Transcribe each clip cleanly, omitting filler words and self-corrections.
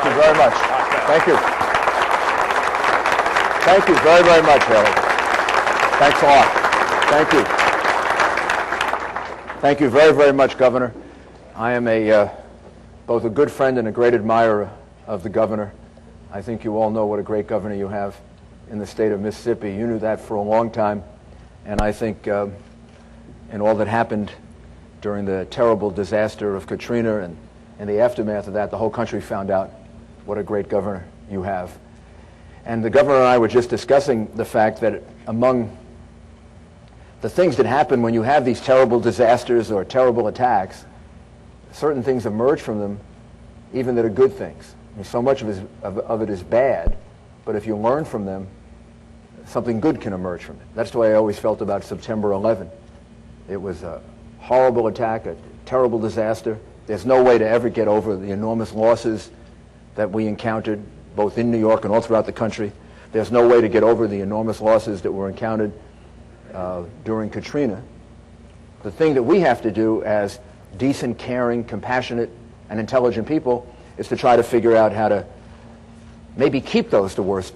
Thank you very much. Thank you. Thank you very, very much, Haley. Thanks a lot. Thank you. Thank you very, very much, Governor. I am both a good friend and a great admirer of the governor. I think you all know what a great governor you have in the state of Mississippi. You knew that for a long time, and I think in all that happened during the terrible disaster of Katrina and the aftermath of that, the whole country found out what a great governor you have. And the governor and I were just discussing the fact that among the things that happen when you have these terrible disasters or terrible attacks, certain things emerge from them, even that are good things. And so much of it is bad, but if you learn from them, something good can emerge from it. That's the way I always felt about September 11. It was a horrible attack, a terrible disaster. There's no way to ever get over the enormous losses that we encountered, both in New York and all throughout the country. There's no way to get over the enormous losses that were encountered during Katrina. The thing that we have to do as decent, caring, compassionate, and intelligent people is to try to figure out how to maybe keep those the worst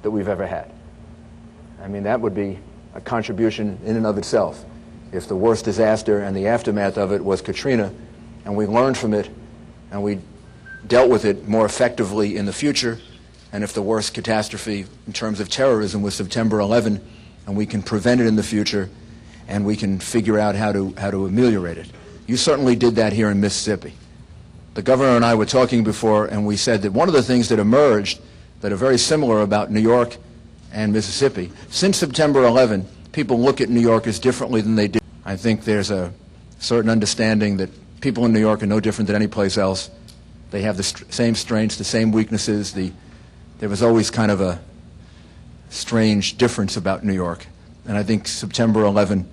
that we've ever had. I mean, that would be a contribution in and of itself. If the worst disaster and the aftermath of it was Katrina, and we learned from it, and we dealt with it more effectively in the future, and if the worst catastrophe in terms of terrorism was September 11, and we can prevent it in the future, and we can figure out how to ameliorate it. You certainly did that here in Mississippi. The governor and I were talking before, and we said that one of the things that emerged that are very similar about New York and Mississippi, since September 11, people look at New Yorkers differently than they did. I think there's a certain understanding that people in New York are no different than any place else. They have the same strengths, the same weaknesses. There was always kind of a strange difference about New York. And I think September 11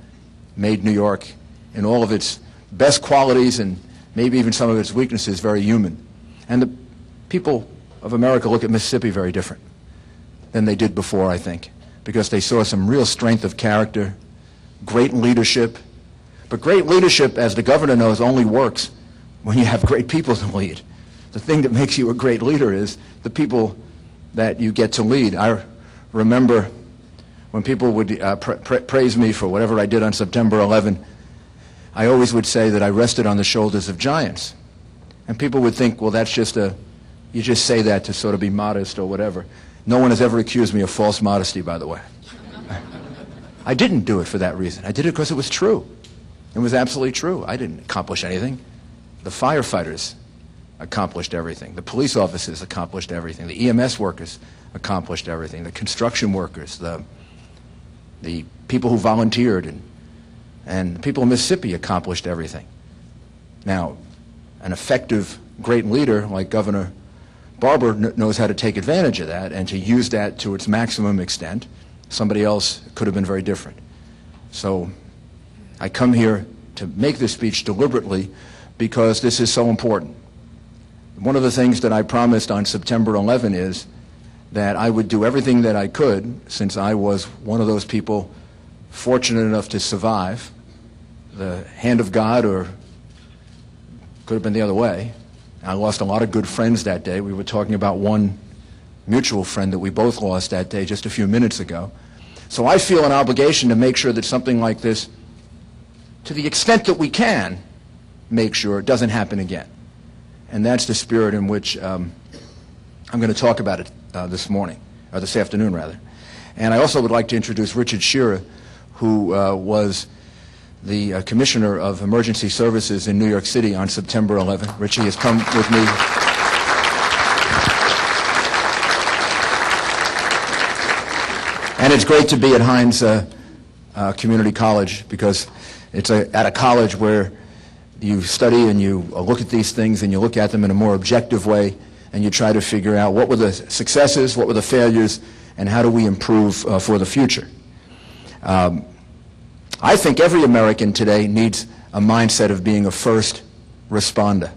made New York, in all of its best qualities and maybe even some of its weaknesses, very human. And the people of America look at Mississippi very different than they did before, I think, because they saw some real strength of character, great leadership. But great leadership, as the governor knows, only works when you have great people to lead. The thing that makes you a great leader is the people that you get to lead. I remember when people would praise me for whatever I did on September 11, I always would say that I rested on the shoulders of giants. And people would think, well, that's just you just say that to sort of be modest or whatever. No one has ever accused me of false modesty, by the way. I didn't do it for that reason. I did it because it was true. It was absolutely true. I didn't accomplish anything. The firefighters accomplished everything. The police officers accomplished everything. The EMS workers accomplished everything. The construction workers, the people who volunteered, and the people in Mississippi accomplished everything. Now, an effective, great leader like Governor Barbour knows how to take advantage of that and to use that to its maximum extent. Somebody else could have been very different. So I come here to make this speech deliberately because this is so important. One of the things that I promised on September 11 is that I would do everything that I could, since I was one of those people fortunate enough to survive the hand of God, or could have been the other way. I lost a lot of good friends that day. We were talking about one mutual friend that we both lost that day just a few minutes ago. So I feel an obligation to make sure that something like this, to the extent that we can, make sure it doesn't happen again. And that's the spirit in which I'm going to talk about it this morning, or this afternoon, rather. And I also would like to introduce Richard Shearer, who was the Commissioner of Emergency Services in New York City on September 11. Richie has come with me. And it's great to be at Hines Community College, because it's at a college where you study and you look at these things and you look at them in a more objective way, and you try to figure out what were the successes, what were the failures, and how do we improve for the future. I think every American today needs a mindset of being a first responder,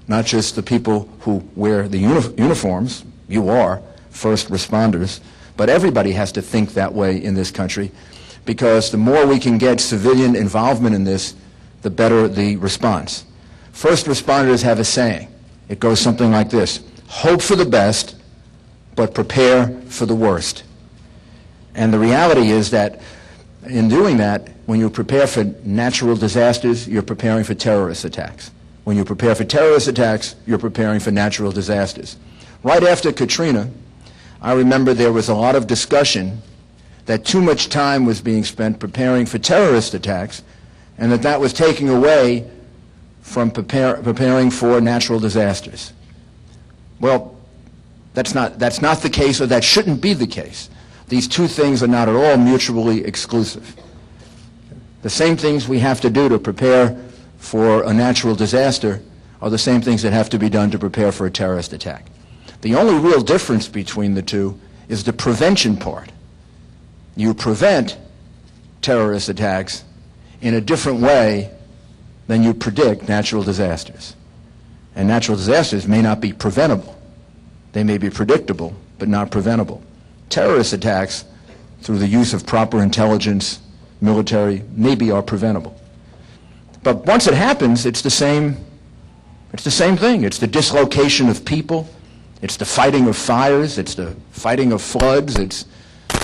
not just the people who wear the uniforms. You are first responders, but everybody has to think that way in this country, because the more we can get civilian involvement in this, the better the response. First responders have a saying. It goes something like this: hope for the best, but prepare for the worst. And the reality is that in doing that, when you prepare for natural disasters, you're preparing for terrorist attacks. When you prepare for terrorist attacks, you're preparing for natural disasters. Right after Katrina, I remember there was a lot of discussion that too much time was being spent preparing for terrorist attacks, and that was taking away from preparing for natural disasters. Well, that's not the case, or that shouldn't be the case. These two things are not at all mutually exclusive. The same things we have to do to prepare for a natural disaster are the same things that have to be done to prepare for a terrorist attack. The only real difference between the two is the prevention part. You prevent terrorist attacks in a different way than you predict natural disasters. And natural disasters may not be preventable. They may be predictable, but not preventable. Terrorist attacks, through the use of proper intelligence, military, maybe are preventable. But once it happens, it's the same thing. It's the dislocation of people. It's the fighting of fires. It's the fighting of floods. It's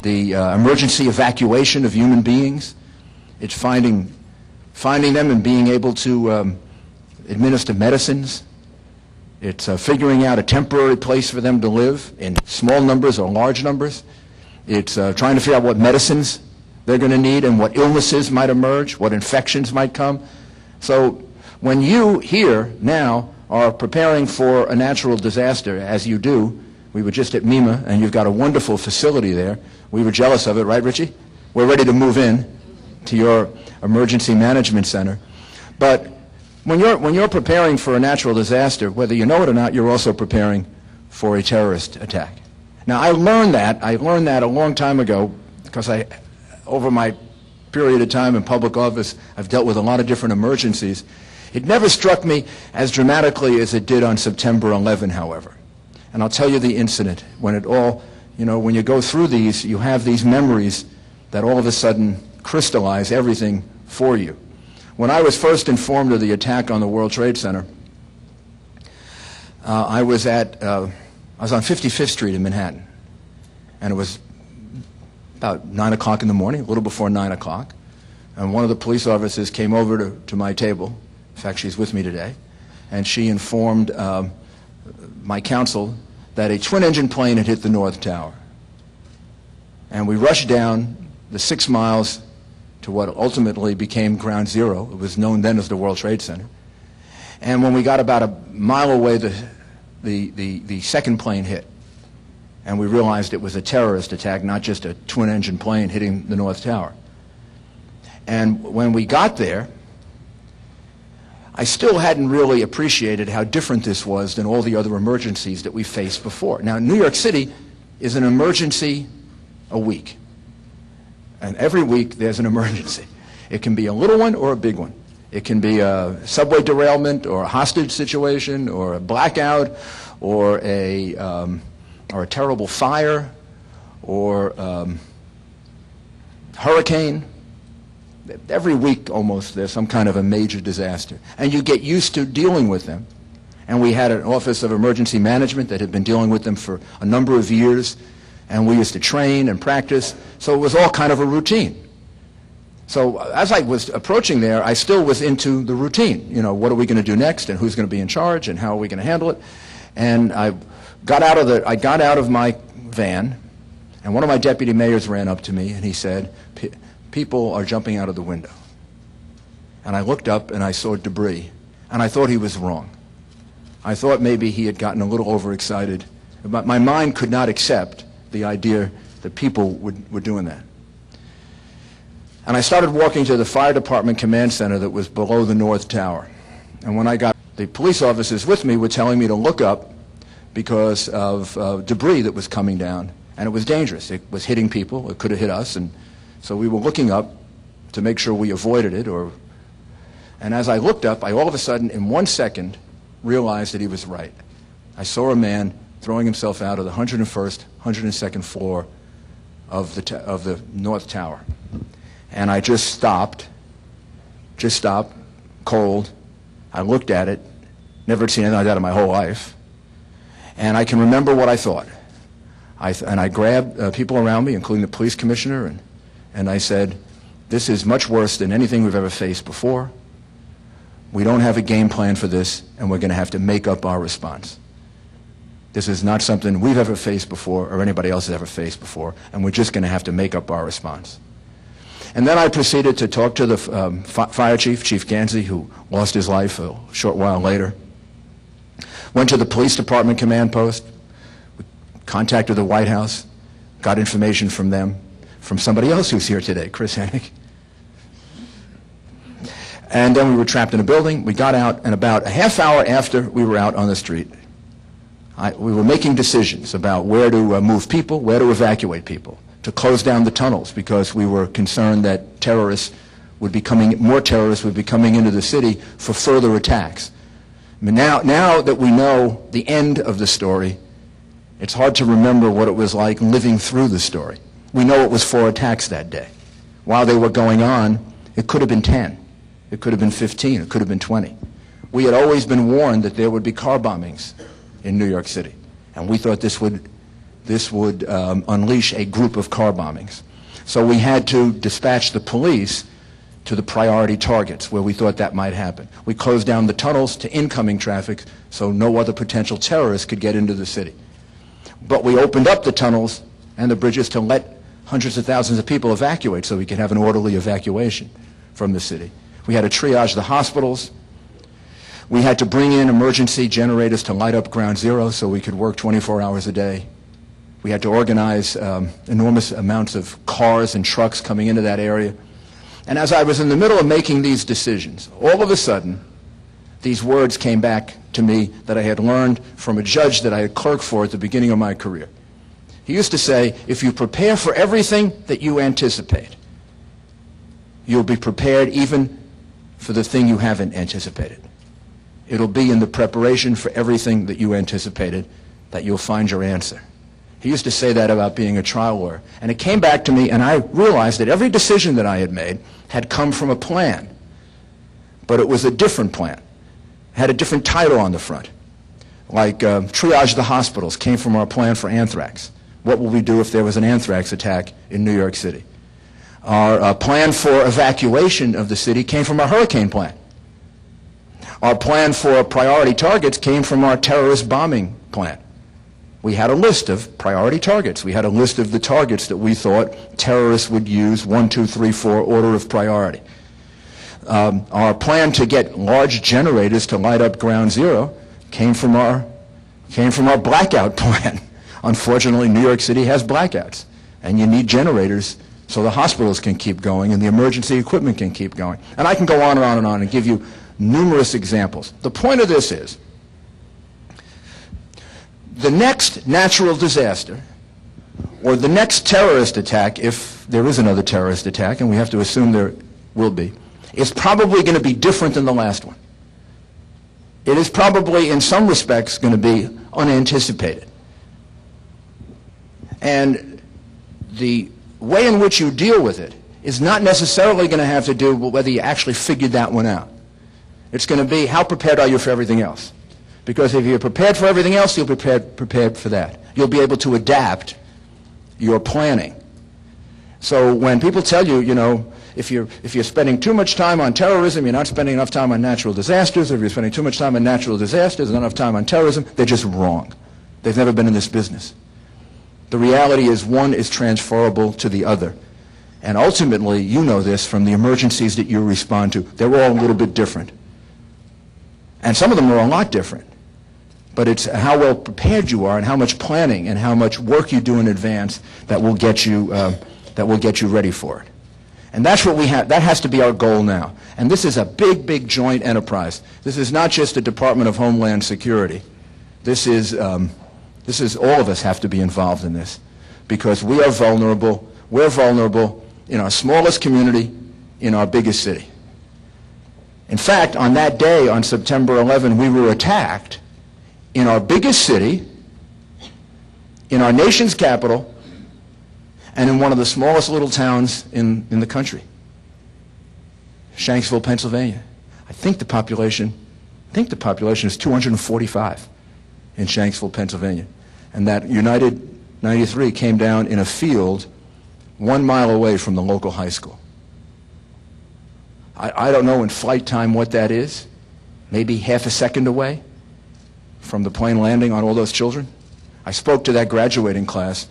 the emergency evacuation of human beings. It's finding them and being able to administer medicines. It's figuring out a temporary place for them to live in small numbers or large numbers. It's trying to figure out what medicines they're going to need and what illnesses might emerge, what infections might come. So when you here now are preparing for a natural disaster, as you do, we were just at MEMA, and you've got a wonderful facility there. We were jealous of it, right, Richie? We're ready to move in to your emergency management center. But when you're preparing for a natural disaster, whether you know it or not, you're also preparing for a terrorist attack. Now, I learned that a long time ago, because over my period of time in public office, I've dealt with a lot of different emergencies. It never struck me as dramatically as it did on September 11, however. And I'll tell you the incident. When you go through these, you have these memories that all of a sudden crystallize everything for you. When I was first informed of the attack on the World Trade Center, I was on 55th Street in Manhattan, and it was about 9 o'clock in the morning, a little before 9 o'clock, and one of the police officers came over to my table. In fact, she's with me today, and she informed my counsel that a twin-engine plane had hit the North Tower. And we rushed down the 6 miles to what ultimately became Ground Zero. It was known then as the World Trade Center. And when we got about a mile away, the second plane hit. And we realized it was a terrorist attack, not just a twin-engine plane hitting the North Tower. And when we got there, I still hadn't really appreciated how different this was than all the other emergencies that we faced before. Now, New York City is an emergency a week. And every week there's an emergency. It can be a little one or a big one. It can be a subway derailment or a hostage situation or a blackout or a terrible fire or hurricane. Every week almost there's some kind of a major disaster. And you get used to dealing with them. And we had an Office of Emergency Management that had been dealing with them for a number of years. And we used to train and practice. So it was all kind of a routine. So as I was approaching there, I still was into the routine. You know, what are we going to do next, and who's going to be in charge, and how are we going to handle it? And I got out of my van, and one of my deputy mayors ran up to me, and he said, "People are jumping out of the window." And I looked up, and I saw debris, and I thought he was wrong. I thought maybe he had gotten a little overexcited. But my mind could not accept the idea that people were doing that. And I started walking to the fire department command center that was below the North Tower. And when I got the police officers with me were telling me to look up because of debris that was coming down. And it was dangerous. It was hitting people. It could have hit us. And so we were looking up to make sure we avoided it. And as I looked up, I all of a sudden, in 1 second, realized that he was right. I saw a man throwing himself out of the 101st, 102nd floor of the North Tower. And I just stopped, cold. I looked at it, never seen anything like that in my whole life. And I can remember what I thought. I grabbed people around me, including the police commissioner, and I said, this is much worse than anything we've ever faced before. We don't have a game plan for this, and we're going to have to make up our response. This is not something we've ever faced before or anybody else has ever faced before, and we're just going to have to make up our response. And then I proceeded to talk to the fire chief, Chief Gansey, who lost his life a short while later. Went to the police department command post, contacted the White House, got information from them, from somebody else who's here today, Chris Hennig. And then we were trapped in a building. We got out, and about a half hour after we were out on the street, we were making decisions about where to move people, where to evacuate people, to close down the tunnels, because we were concerned that more terrorists would be coming into the city for further attacks. I mean, now that we know the end of the story, it's hard to remember what it was like living through the story. We know it was 4 attacks that day. While they were going on, it could have been 10. It could have been 15. It could have been 20. We had always been warned that there would be car bombings in New York City, and we thought this would unleash a group of car bombings. So we had to dispatch the police to the priority targets where we thought that might happen. We closed down the tunnels to incoming traffic so no other potential terrorists could get into the city. But we opened up the tunnels and the bridges to let hundreds of thousands of people evacuate so we could have an orderly evacuation from the city. We had to triage the hospitals. We had to bring in emergency generators to light up Ground Zero so we could work 24 hours a day. We had to organize enormous amounts of cars and trucks coming into that area. And as I was in the middle of making these decisions, all of a sudden, these words came back to me that I had learned from a judge that I had clerked for at the beginning of my career. He used to say, if you prepare for everything that you anticipate, you'll be prepared even for the thing you haven't anticipated. It'll be in the preparation for everything that you anticipated that you'll find your answer. He used to say that about being a trial lawyer. And it came back to me, and I realized that every decision that I had made had come from a plan. But it was a different plan. It had a different title on the front. Like triage the hospitals came from our plan for anthrax. What will we do if there was an anthrax attack in New York City? Our plan for evacuation of the city came from our hurricane plan. Our plan for priority targets came from our terrorist bombing plan. We had a list of priority targets. We had a list of the targets that we thought terrorists would use, 1, 2, 3, 4, order of priority. Our plan to get large generators to light up Ground Zero came from our blackout plan. Unfortunately, New York City has blackouts, and you need generators so the hospitals can keep going and the emergency equipment can keep going. And I can go on and on and on and give you numerous examples. The point of this is, the next natural disaster, or the next terrorist attack, if there is another terrorist attack, and we have to assume there will be, is probably going to be different than the last one. It is probably, in some respects, going to be unanticipated. And the way in which you deal with it is not necessarily going to have to do with whether you actually figured that one out. It's going to be, how prepared are you for everything else? Because if you're prepared for everything else, you'll be prepared for that. You'll be able to adapt your planning. So when people tell you, you know, if you're spending too much time on terrorism, you're not spending enough time on natural disasters, or if you're spending too much time on natural disasters and not enough time on terrorism, they're just wrong. They've never been in this business. The reality is one is transferable to the other. And ultimately, you know this from the emergencies that you respond to. They're all a little bit different. And some of them are a lot different. But it's how well prepared you are and how much planning and how much work you do in advance that will get you ready for it. And that's what we have. That has to be our goal now. And this is a big, big joint enterprise. This is not just the Department of Homeland Security. This is all of us have to be involved in this, because we are vulnerable. We're vulnerable in our smallest community, in our biggest city. In fact, on that day, on September 11, we were attacked in our biggest city, in our nation's capital, and in one of the smallest little towns in the country, Shanksville, Pennsylvania. I think the population is 245. in Shanksville, Pennsylvania. And that United 93 came down in a field 1 mile away from the local high school. I don't know in flight time what that is, maybe half a second away from the plane landing on all those children. I spoke to that graduating class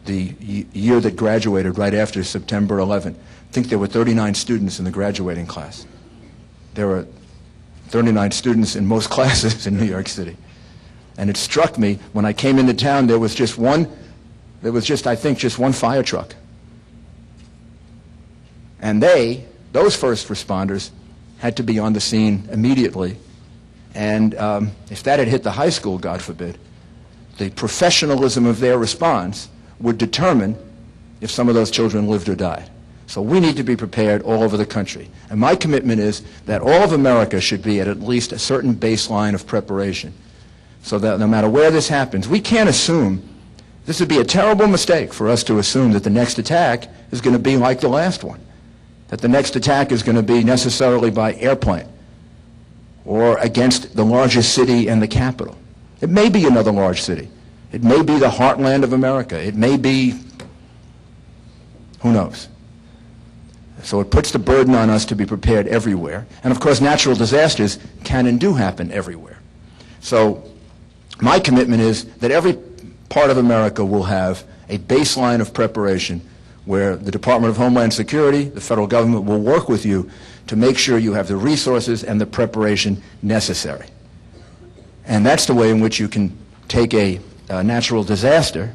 the year that graduated right after September 11. I think there were 39 students in the graduating class. There were 39 students in most classes in New York City. And it struck me when I came into town, I think, just one fire truck. And those first responders, had to be on the scene immediately. And if that had hit the high school, God forbid, the professionalism of their response would determine if some of those children lived or died. So we need to be prepared all over the country. And my commitment is that all of America should be at least a certain baseline of preparation, so that no matter where this happens, we can't assume, this would be a terrible mistake for us to assume that the next attack is going to be like the last one, that the next attack is going to be necessarily by airplane or against the largest city and the capital. It may be another large city. It may be the heartland of America. It may be, who knows? So it puts the burden on us to be prepared everywhere. And of course, natural disasters can and do happen everywhere. So my commitment is that every part of America will have a baseline of preparation where the Department of Homeland Security, the federal government, will work with you to make sure you have the resources and the preparation necessary. And that's the way in which you can take a natural disaster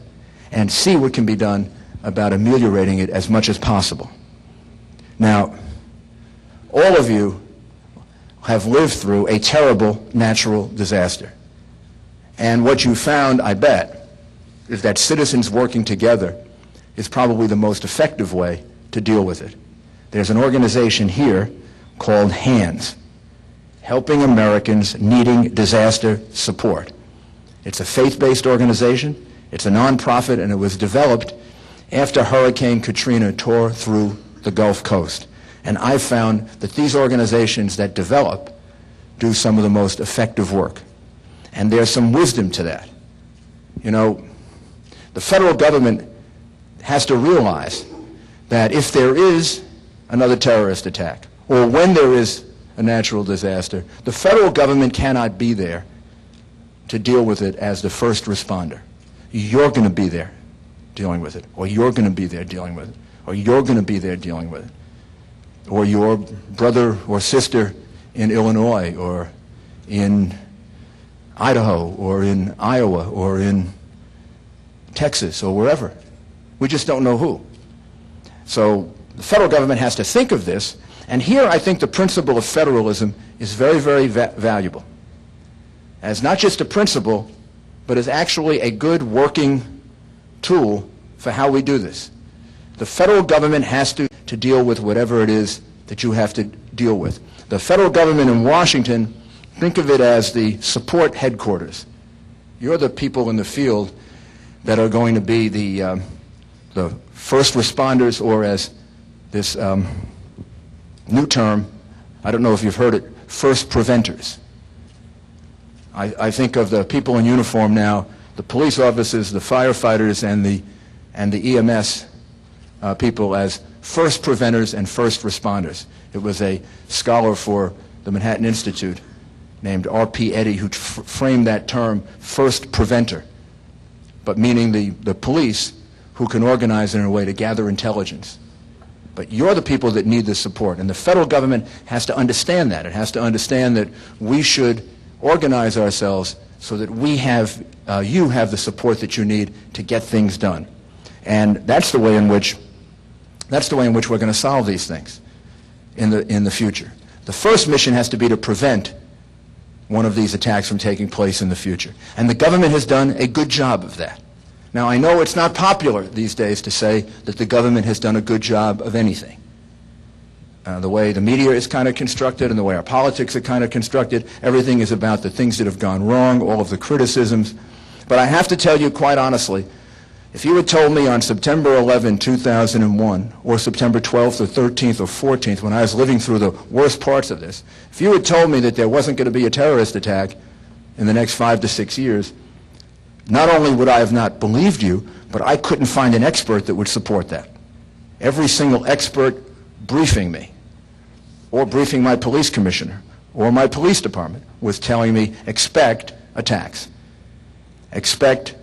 and see what can be done about ameliorating it as much as possible. Now, all of you have lived through a terrible natural disaster. And what you found, I bet, is that citizens working together is probably the most effective way to deal with it. There's an organization here called HANDS, Helping Americans Needing Disaster Support. It's a faith-based organization. It's a nonprofit, and it was developed after Hurricane Katrina tore through the Gulf Coast. And I found that these organizations that develop do some of the most effective work. And there's some wisdom to that. You know, the federal government has to realize that if there is another terrorist attack, or when there is a natural disaster, the federal government cannot be there to deal with it as the first responder. You're going to be there dealing with it, or you're going to be there dealing with it, or you're going to be there dealing with it, or your brother or sister in Illinois, or in Idaho, or in Iowa, or in Texas, or wherever. We just don't know who. So the federal government has to think of this, and here I think the principle of federalism is very, very valuable. As not just a principle, but as actually a good working tool for how we do this. The federal government has to deal with whatever it is that you have to deal with. The federal government in Washington, think of it as the support headquarters. You're the people in the field that are going to be the first responders, or as this new term, I don't know if you've heard it, first preventers. I think of the people in uniform now, the police officers, the firefighters, and the EMS people as first preventers and first responders. It was a scholar for the Manhattan Institute named R.P. Eddy who framed that term, first preventer, but meaning the police who can organize in a way to gather intelligence. But you're the people that need the support, and the federal government has to understand that. It has to understand that we should organize ourselves so that we have, you have the support that you need to get things done. And that's the way in which we're going to solve these things in the future. The first mission has to be to prevent one of these attacks from taking place in the future. And the government has done a good job of that. Now, I know it's not popular these days to say that the government has done a good job of anything. The way the media is kind of constructed and the way our politics are kind of constructed, everything is about the things that have gone wrong, all of the criticisms. But I have to tell you quite honestly, if you had told me on September 11, 2001, or September 12th or 13th or 14th, when I was living through the worst parts of this, if you had told me that there wasn't going to be a terrorist attack in the next 5 to 6 years, not only would I have not believed you, but I couldn't find an expert that would support that. Every single expert briefing me, or briefing my police commissioner, or my police department, was telling me, expect attacks. Expect,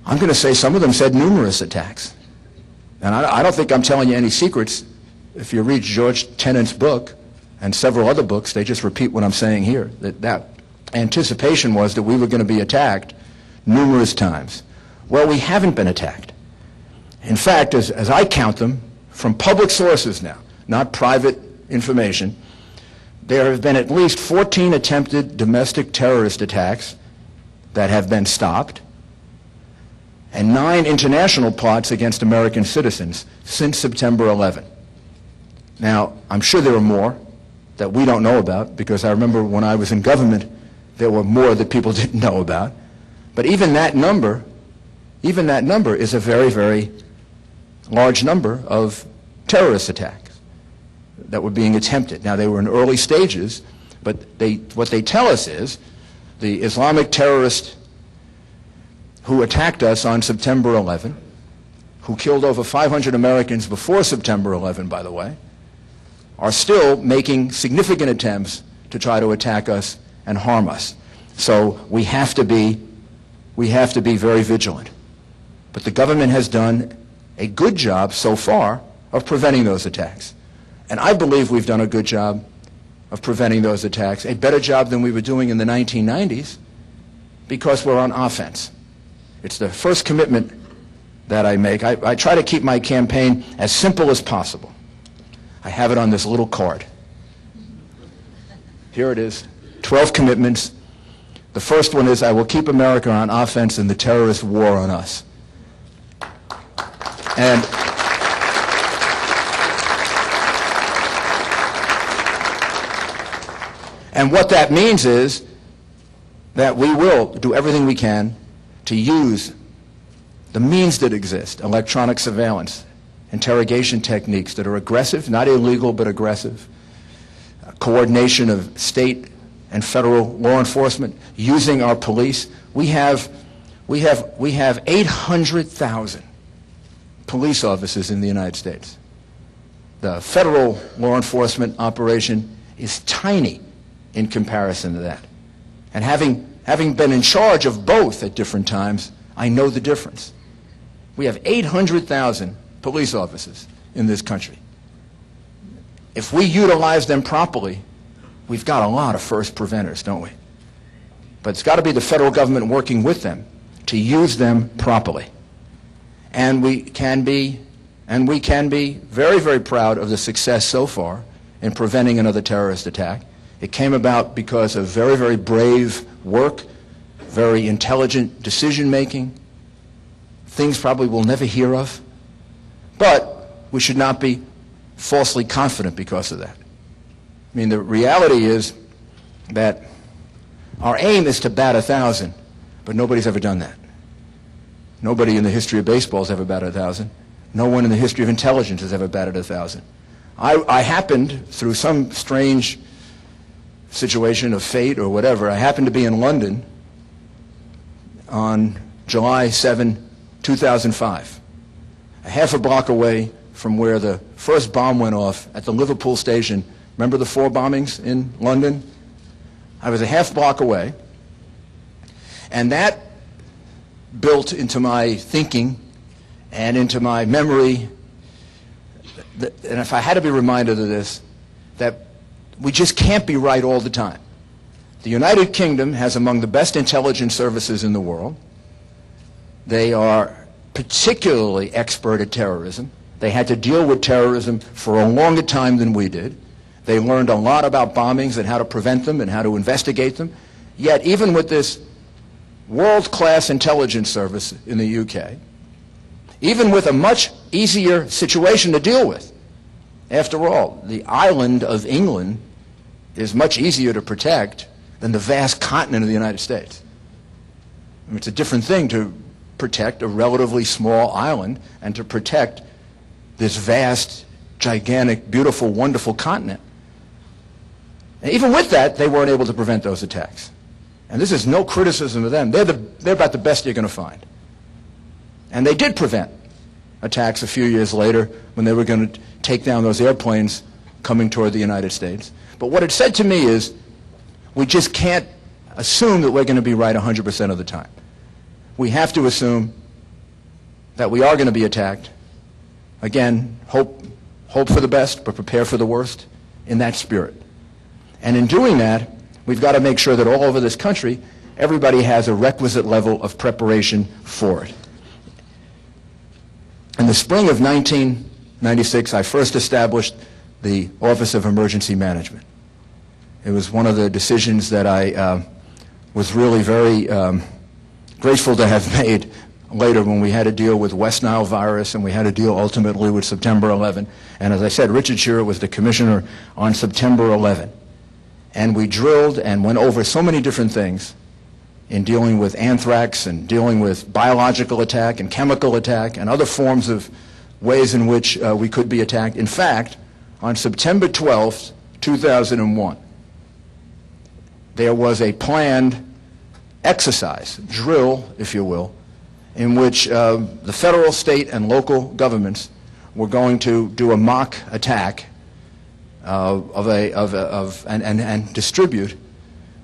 I'm going to say some of them said numerous attacks. And I don't think I'm telling you any secrets. If you read George Tennant's book and several other books, they just repeat what I'm saying here, that anticipation was that we were going to be attacked numerous times. Well, we haven't been attacked. In fact, as I count them, from public sources now, not private information, there have been at least 14 attempted domestic terrorist attacks that have been stopped, and 9 international plots against American citizens since September 11. Now, I'm sure there are more that we don't know about, because I remember when I was in government, there were more that people didn't know about. But even that number is a very, very large number of terrorist attacks that were being attempted. Now, they were in early stages, but what they tell us is the Islamic terrorists who attacked us on September 11, who killed over 500 Americans before September 11, by the way, are still making significant attempts to try to attack us and harm us. So we have to be very vigilant. But the government has done a good job so far of preventing those attacks. And I believe we've done a good job of preventing those attacks, a better job than we were doing in the 1990s, because we're on offense. It's the first commitment that I make. I try to keep my campaign as simple as possible. I have it on this little card. Here it is, 12 commitments. The first one is, I will keep America on offense in the terrorist war on us. And what that means is that we will do everything we can to use the means that exist, electronic surveillance, interrogation techniques that are aggressive, not illegal, but aggressive, coordination of state and federal law enforcement, using our police. We have 800,000 police officers in the United States. The federal law enforcement operation is tiny in comparison to that. And having been in charge of both at different times, I know the difference. We have 800,000 police officers in this country. If we utilize them properly, we've got a lot of first preventers, don't we? But it's got to be the federal government working with them to use them properly. And we can be very, very proud of the success so far in preventing another terrorist attack. It came about because of very, very brave work, very intelligent decision-making, things probably we'll never hear of. But we should not be falsely confident because of that. I mean, the reality is that our aim is to bat 1,000, but nobody's ever done that. Nobody in the history of baseball has ever batted 1,000. No one in the history of intelligence has ever batted 1,000. I happened, through some strange situation of fate or whatever, I happened to be in London on July 7, 2005, a half a block away from where the first bomb went off at the Liverpool station. Remember the 4 bombings in London? I was a half block away, and that built into my thinking and into my memory, and if I had to be reminded of this, that we just can't be right all the time. The United Kingdom has among the best intelligence services in the world. They are particularly expert at terrorism. They had to deal with terrorism for a longer time than we did. They learned a lot about bombings and how to prevent them and how to investigate them. Yet, even with this world-class intelligence service in the UK, even with a much easier situation to deal with, after all, the island of England is much easier to protect than the vast continent of the United States. I mean, it's a different thing to protect a relatively small island and to protect this vast, gigantic, beautiful, wonderful continent. And even with that, they weren't able to prevent those attacks. And this is no criticism of them. They're about the best you're going to find. And they did prevent attacks a few years later when they were going to take down those airplanes coming toward the United States. But what it said to me is, we just can't assume that we're going to be right 100% of the time. We have to assume that we are going to be attacked. Again, hope for the best, but prepare for the worst, in that spirit. And in doing that, we've got to make sure that all over this country, everybody has a requisite level of preparation for it. In the spring of 1996, I first established the Office of Emergency Management. It was one of the decisions that I was really very grateful to have made later when we had to deal with West Nile virus and we had to deal ultimately with September 11. And as I said, Richard Shearer was the commissioner on September 11. And we drilled and went over so many different things in dealing with anthrax and dealing with biological attack and chemical attack and other forms of ways in which we could be attacked. In fact, on September 12th, 2001, there was a planned exercise, drill, if you will, in which the federal, state, and local governments were going to do a mock attack and distribute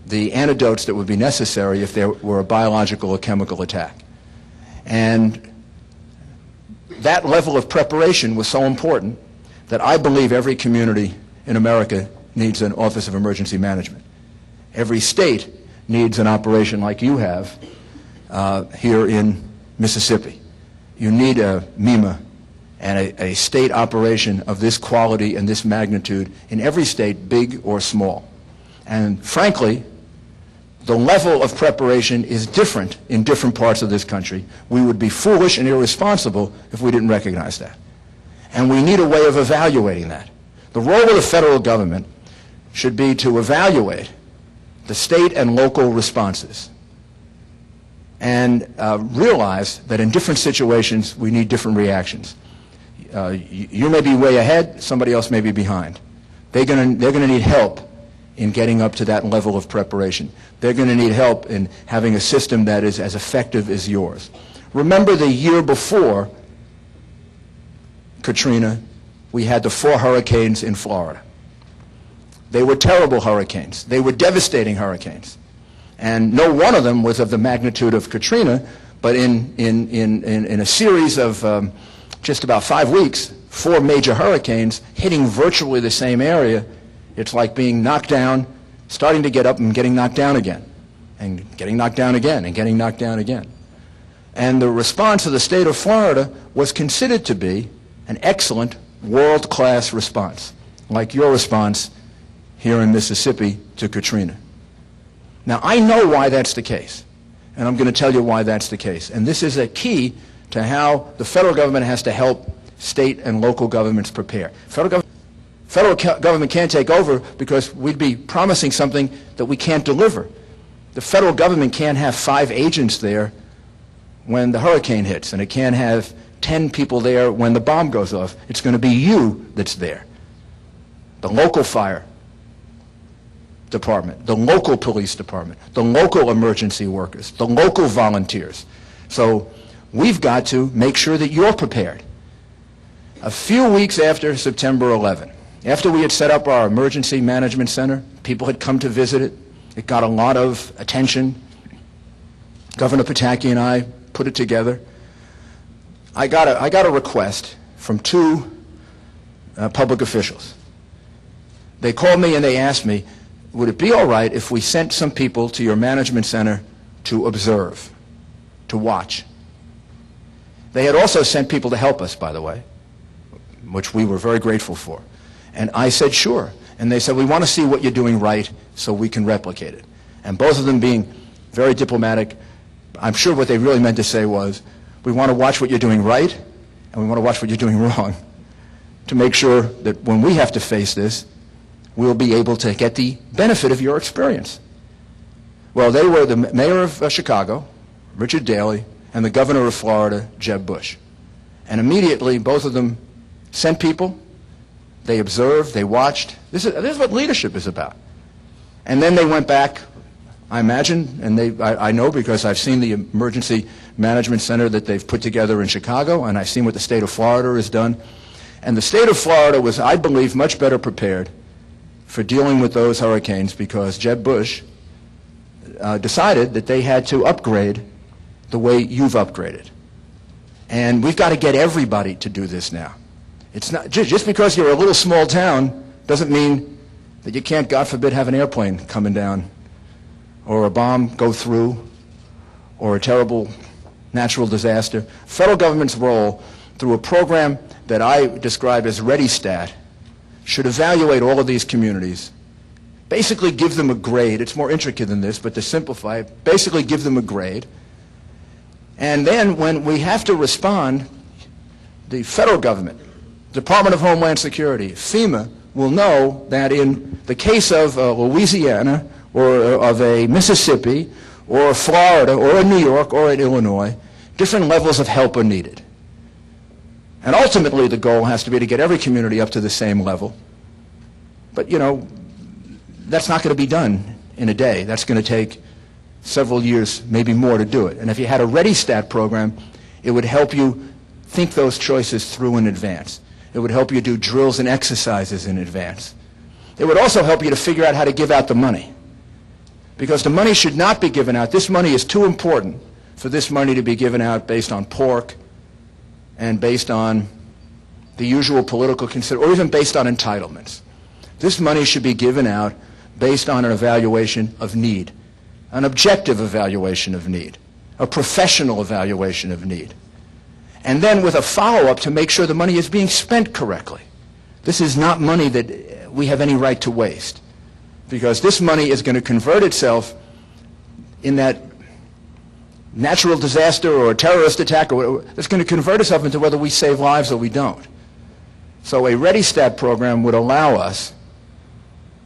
the antidotes that would be necessary if there were a biological or chemical attack. And that level of preparation was so important that I believe every community in America needs an Office of Emergency Management. Every state needs an operation like you have here in Mississippi. You need a MEMA and a state operation of this quality and this magnitude in every state, big or small. And frankly, the level of preparation is different in different parts of this country. We would be foolish and irresponsible if we didn't recognize that. And we need a way of evaluating that. The role of the federal government should be to evaluate the state and local responses and realize that in different situations we need different reactions. You may be way ahead, somebody else may be behind. They're going to need help in getting up to that level of preparation. They're going to need help in having a system that is as effective as yours. Remember the year before Katrina, we had the 4 hurricanes in Florida. They were terrible hurricanes. They were devastating hurricanes. And no one of them was of the magnitude of Katrina, but in a series of just about 5 weeks, 4 major hurricanes hitting virtually the same area. It's like being knocked down, starting to get up and getting knocked down again, and getting knocked down again, and getting knocked down again. And the response of the state of Florida was considered to be an excellent, world-class response, like your response here in Mississippi to Katrina. Now, I know why that's the case, and I'm going to tell you why that's the case. And this is a key to how the federal government has to help state and local governments prepare. Federal government can't take over because we'd be promising something that we can't deliver. The federal government can't have 5 agents there when the hurricane hits, and it can't have 10 people there when the bomb goes off. It's going to be you that's there. The local fire department, the local police department, the local emergency workers, the local volunteers. So we've got to make sure that you're prepared. A few weeks after September 11, after we had set up our emergency management center, people had come to visit it. It got a lot of attention. Governor Pataki and I put it together. I got a request from 2 public officials. They called me and they asked me, would it be all right if we sent some people to your management center to observe, to watch? They had also sent people to help us, by the way, which we were very grateful for. And I said, sure. And they said, we want to see what you're doing right so we can replicate it. And both of them being very diplomatic, I'm sure what they really meant to say was, we want to watch what you're doing right, and we want to watch what you're doing wrong, to make sure that when we have to face this, we'll be able to get the benefit of your experience. Well, they were the mayor of Chicago, Richard Daley, and the governor of Florida, Jeb Bush. And immediately, both of them sent people. They observed, they watched. This is what leadership is about. And then they went back I imagine, and I know because I've seen the emergency management center that they've put together in Chicago, and I've seen what the state of Florida has done. And the state of Florida was, I believe, much better prepared for dealing with those hurricanes because Jeb Bush decided that they had to upgrade the way you've upgraded. And we've got to get everybody to do this now. It's not just because you're a little small town doesn't mean that you can't, God forbid, have an airplane coming down or a bomb go through or a terrible natural disaster. Federal government's role through a program that I describe as Ready Stat should evaluate all of these communities, basically give them a grade. It's more intricate than this, but to simplify it, basically give them a grade. And then when we have to respond, the federal government, Department of Homeland Security, FEMA, will know that in the case of Louisiana or of a Mississippi or a Florida or a New York or an Illinois, different levels of help are needed. And ultimately the goal has to be to get every community up to the same level. But, you know, that's not going to be done in a day. That's going to take several years, maybe more, to do it. And if you had a Ready Stat program, it would help you think those choices through in advance. It would help you do drills and exercises in advance. It would also help you to figure out how to give out the money. Because the money should not be given out. This money is too important for this money to be given out based on pork and based on the usual political or even based on entitlements. This money should be given out based on an evaluation of need, an objective evaluation of need, a professional evaluation of need, and then with a follow-up to make sure the money is being spent correctly. This is not money that we have any right to waste, because this money is going to convert itself in that natural disaster or a terrorist attack, or whatever, it's going to convert itself into whether we save lives or we don't. So a Ready Stat program would allow us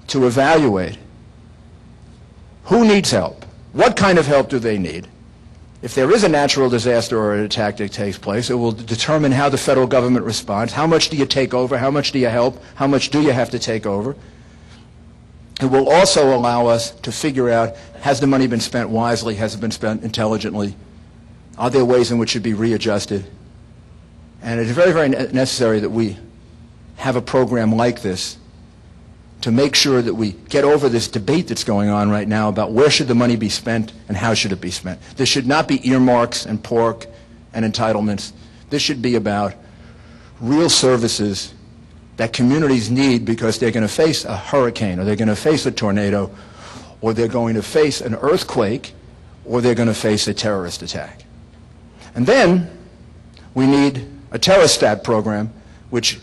to evaluate who needs help, what kind of help do they need. If there is a natural disaster or an attack that takes place, it will determine how the federal government responds. How much do you take over? How much do you help? How much do you have to take over? It will also allow us to figure out, has the money been spent wisely? Has it been spent intelligently? Are there ways in which it should be readjusted? And it's very, very necessary that we have a program like this to make sure that we get over this debate that's going on right now about where should the money be spent and how should it be spent. This should not be earmarks and pork and entitlements. This should be about real services that communities need because they're going to face a hurricane, or they're going to face a tornado, or they're going to face an earthquake, or they're going to face a terrorist attack. And then we need a terror-stat program, which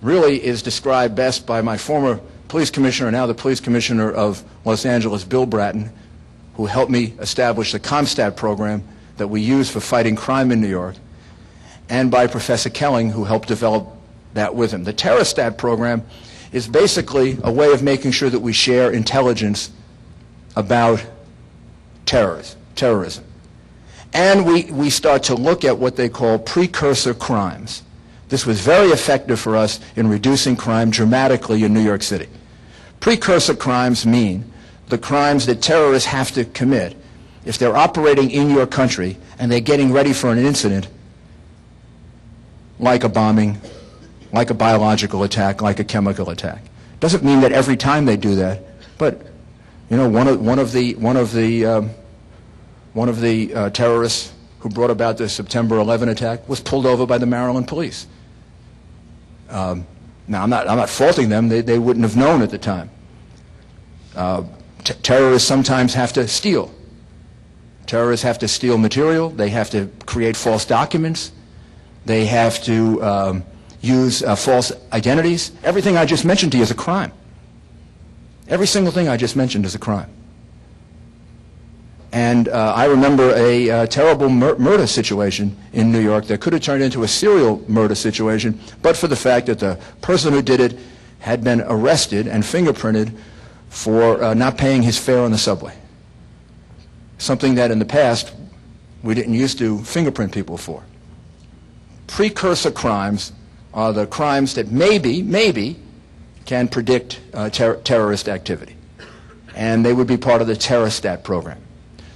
really is described best by my former police commissioner, and now the police commissioner of Los Angeles, Bill Bratton, who helped me establish the ComStat program that we use for fighting crime in New York, and by Professor Kelling, who helped develop that with him. The TerrorStat program is basically a way of making sure that we share intelligence about terrorism. And we start to look at what they call precursor crimes. This was very effective for us in reducing crime dramatically in New York City. Precursor crimes mean the crimes that terrorists have to commit if they're operating in your country and they're getting ready for an incident like a bombing, like a biological attack, like a chemical attack. Doesn't mean that every time they do that, but you know, one of the terrorists who brought about the September 11 attack was pulled over by the Maryland police. Now I'm not faulting them; they wouldn't have known at the time. Terrorists sometimes have to steal. Terrorists have to steal material. They have to create false documents. They have to use false identities. Everything I just mentioned to you is a crime. Every single thing I just mentioned is a crime. And I remember a terrible murder situation in New York that could have turned into a serial murder situation, but for the fact that the person who did it had been arrested and fingerprinted for not paying his fare on the subway. Something that in the past we didn't used to fingerprint people for. Precursor crimes are the crimes that maybe can predict terrorist activity. and they would be part of the Terrostat program.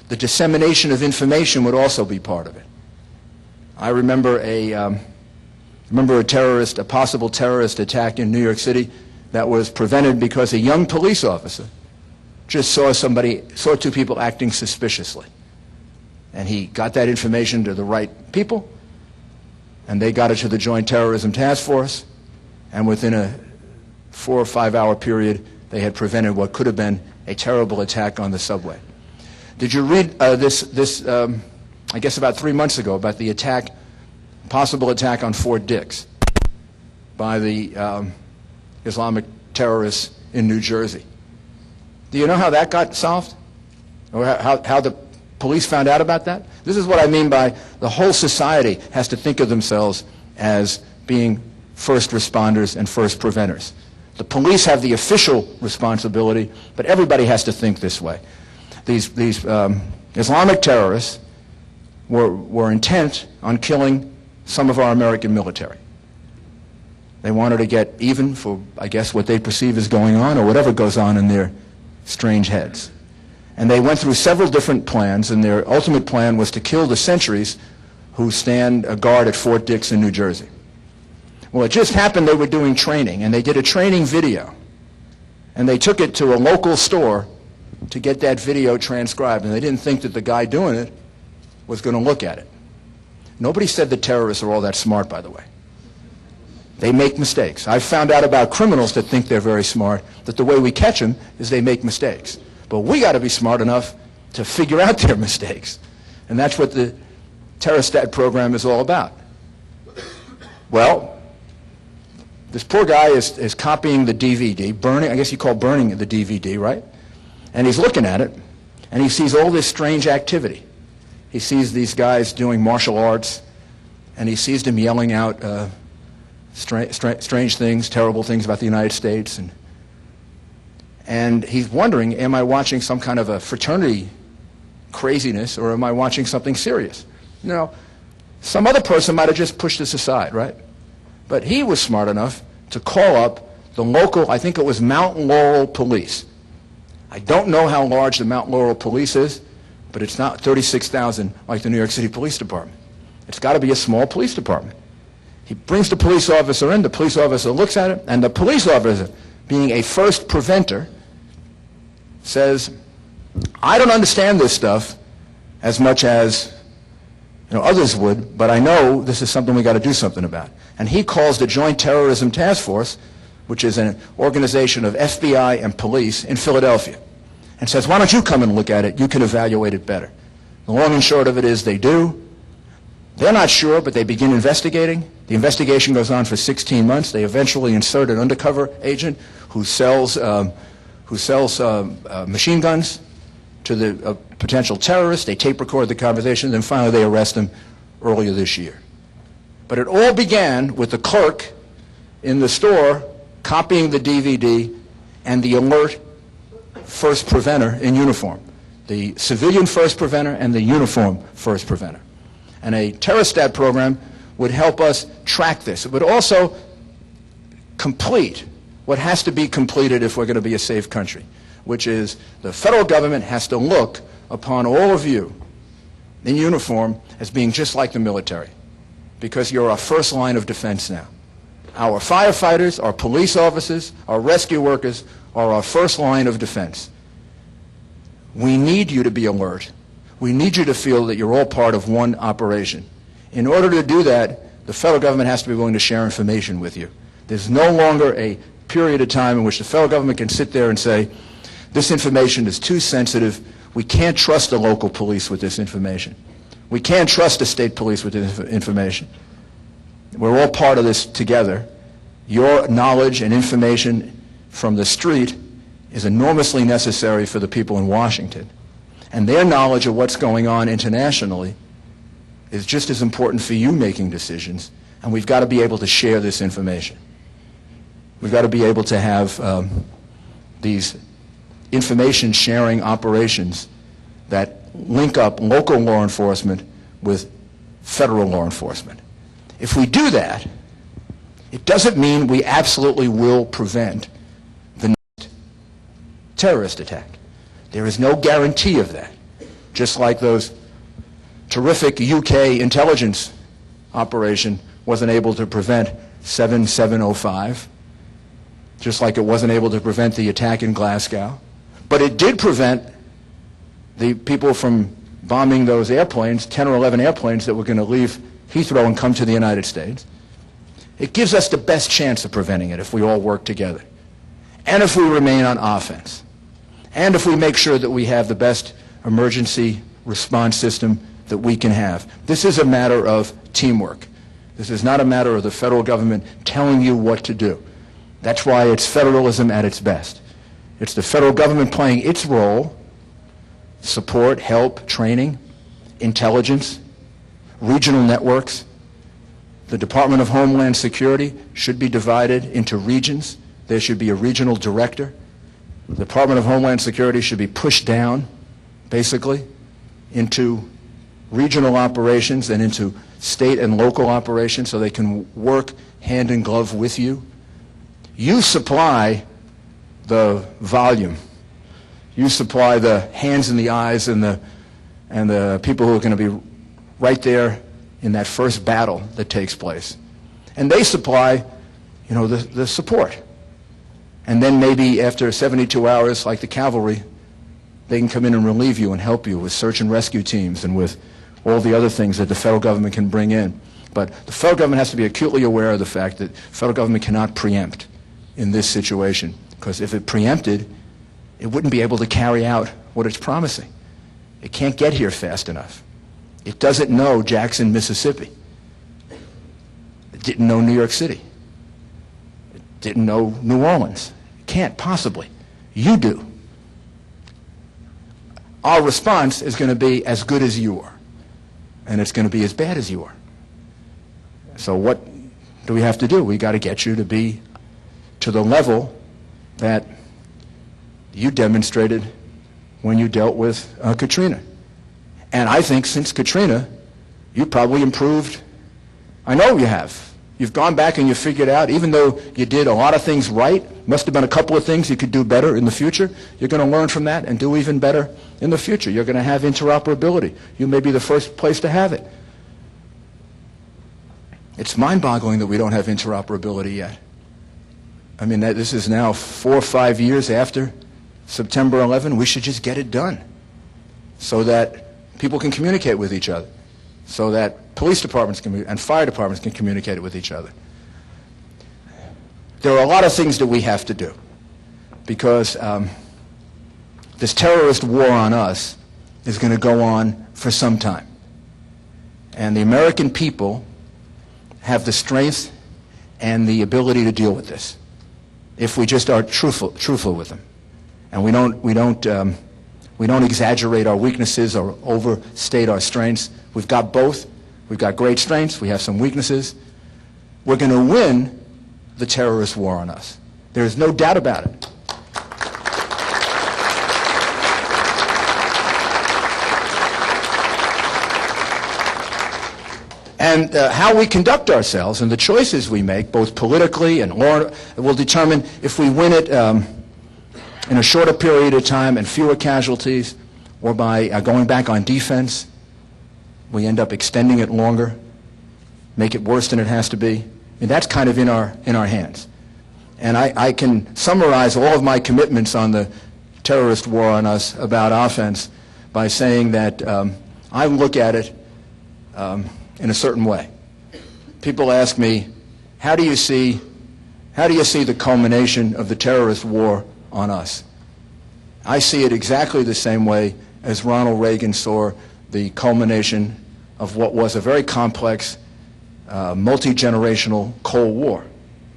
The dissemination of information would also be part of it. I remember a possible terrorist attack in New York City that was prevented because a young police officer just saw two people acting suspiciously. And he got that information to the right people, and they got it to the Joint Terrorism Task Force, and within a 4 or 5 hour period, they had prevented what could have been a terrible attack on the subway. Did you read this I guess about 3 months ago, about the possible attack on Fort Dix by the Islamic terrorists in New Jersey? Do you know how that got solved? Or how the police found out about that? This is what I mean by the whole society has to think of themselves as being first responders and first preventers. The police have the official responsibility, but everybody has to think this way. These Islamic terrorists were intent on killing some of our American military. They wanted to get even for, I guess, what they perceive as going on or whatever goes on in their strange heads. And they went through several different plans, and their ultimate plan was to kill the sentries who stand a guard at Fort Dix in New Jersey. Well, it just happened they were doing training, and they did a training video. And they took it to a local store to get that video transcribed, and they didn't think that the guy doing it was going to look at it. Nobody said the terrorists are all that smart, by the way. They make mistakes. I've found out about criminals that think they're very smart, that the way we catch them is they make mistakes. But we got to be smart enough to figure out their mistakes. And that's what the Terrostat program is all about. Well, this poor guy is copying the DVD, burning, I guess you call burning the DVD, right? And he's looking at it, and he sees all this strange activity. He sees these guys doing martial arts, and he sees them yelling out strange things, terrible things about the United States. And he's wondering, am I watching some kind of a fraternity craziness, or am I watching something serious? You know, some other person might have just pushed this aside, right? But he was smart enough to call up the local, I think it was Mount Laurel Police. I don't know how large the Mount Laurel Police is, but it's not 36,000 like the New York City Police Department. It's got to be a small police department. He brings the police officer in, the police officer looks at it, and the police officer, being a first preventer, says, I don't understand this stuff as much as others would, but I know this is something we got to do something about. And he calls the Joint Terrorism Task Force, which is an organization of FBI and police in Philadelphia, and says, why don't you come and look at it? You can evaluate it better. The long and short of it is they do. They're not sure, but they begin investigating. The investigation goes on for 16 months. They eventually insert an undercover agent who sells machine guns to the potential terrorists. They tape record the conversation, then finally they arrest them earlier this year. But it all began with the clerk in the store copying the DVD and the alert first preventer in uniform, the civilian first preventer and the uniform first preventer. And a Terrostat program would help us track this. It would also complete what has to be completed if we're going to be a safe country, which is the federal government has to look upon all of you in uniform as being just like the military, because you're our first line of defense now. Our firefighters, our police officers, our rescue workers are our first line of defense. We need you to be alert. We need you to feel that you're all part of one operation. In order to do that, the federal government has to be willing to share information with you. There's no longer a period of time in which the federal government can sit there and say, this information is too sensitive. We can't trust the local police with this information. We can't trust the state police with this information. We're all part of this together. Your knowledge and information from the street is enormously necessary for the people in Washington. And their knowledge of what's going on internationally is just as important for you making decisions, and we've got to be able to share this information. We've got to be able to have these information sharing operations that link up local law enforcement with federal law enforcement. If we do that, it doesn't mean we absolutely will prevent the next terrorist attack. There is no guarantee of that. Just like those terrific UK intelligence operation wasn't able to prevent 7705, just like it wasn't able to prevent the attack in Glasgow. But it did prevent the people from bombing those airplanes, 10 or 11 airplanes that were going to leave Heathrow and come to the United States. It gives us the best chance of preventing it if we all work together. And if we remain on offense. And if we make sure that we have the best emergency response system that we can have. This is a matter of teamwork. This is not a matter of the federal government telling you what to do. That's why it's federalism at its best. It's the federal government playing its role, support, help, training, intelligence, regional networks. The Department of Homeland Security should be divided into regions. There should be a regional director. The Department of Homeland Security should be pushed down, basically, into regional operations and into state and local operations so they can work hand in glove with you. You supply the volume. You supply the hands and the eyes and the people who are going to be right there in that first battle that takes place. And they supply, the support. And then maybe after 72 hours, like the cavalry, they can come in and relieve you and help you with search and rescue teams and with all the other things that the federal government can bring in. But the federal government has to be acutely aware of the fact that the federal government cannot preempt in this situation. Because if it preempted, it wouldn't be able to carry out what it's promising. It can't get here fast enough. It doesn't know Jackson, Mississippi. It didn't know New York City. It didn't know New Orleans. It can't possibly. You do. Our response is going to be as good as you are. And it's going to be as bad as you are. So what do we have to do? We got to get you to be to the level that you demonstrated when you dealt with Katrina. And I think since Katrina, you probably improved. I know you have. You've gone back and you figured out, even though you did a lot of things right, must have been a couple of things you could do better in the future, you're going to learn from that and do even better in the future. You're going to have interoperability. You may be the first place to have it. It's mind-boggling that we don't have interoperability yet. I mean, this is now 4 or 5 years after September 11. We should just get it done so that people can communicate with each other, so that police departments and fire departments can communicate with each other. There are a lot of things that we have to do because this terrorist war on us is going to go on for some time. And the American people have the strength and the ability to deal with this if we just are truthful with them. And we don't exaggerate our weaknesses or overstate our strengths. We've got both. We've got great strengths. We have some weaknesses. We're going to win the terrorist war on us. There is no doubt about it. And how we conduct ourselves and the choices we make, both politically and law, will determine if we win it in a shorter period of time and fewer casualties, or by going back on defense, we end up extending it longer, make it worse than it has to be. I mean, that's kind of in our hands. And I can summarize all of my commitments on the terrorist war on us about offense by saying that I look at it in a certain way. People ask me, how do you see the culmination of the terrorist war on us? I see it exactly the same way as Ronald Reagan saw the culmination of what was a very complex, multi-generational Cold War.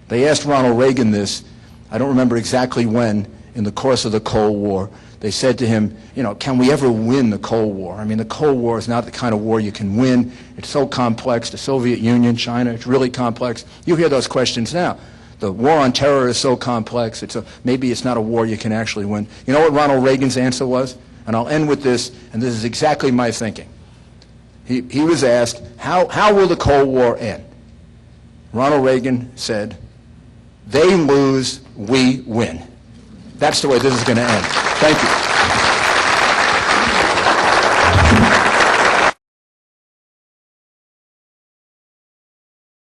They asked Ronald Reagan this, I don't remember exactly when, in the course of the Cold War. They said to him, can we ever win the Cold War? I mean, the Cold War is not the kind of war you can win. It's so complex. The Soviet Union, China, it's really complex. You hear those questions now. The war on terror is so complex, maybe it's not a war you can actually win. You know what Ronald Reagan's answer was? And I'll end with this, and this is exactly my thinking. He was asked, how will the Cold War end? Ronald Reagan said, they lose, we win. That's the way this is going to end. Thank you.